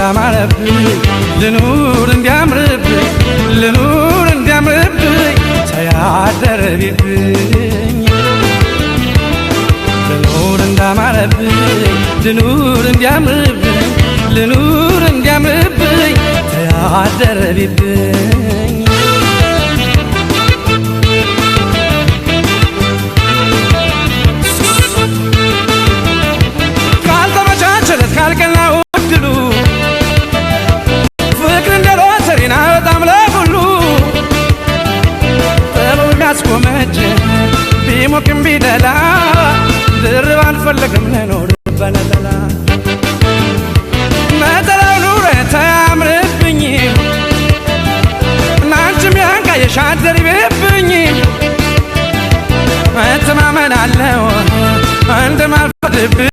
እንዳማረብኝ ልኑር እንዲያምርብኝ ልኑር እንዲያምርብኝ ሳያደረብኝ ልኑር እንዳማረብኝ ልኑር እንዲያምርብኝ ልኑር እንዲያምርብኝ ሳያደረብኝ ካልተመቻቸለት ካልቀናው እድሉ ፍቅር እንደ ሎተሪና በጣም ለሁሉ ጥበብ ያስቆመች ቢሞቅም ቢደላ ድርብ አልፈለግም ልኖር በነጠላ ነጠላው ኑረት አያምርብኝም እናንቺም ያንቃየሽ አትደርቢብኝ መተማመን አለው እንደማልፈድብኝ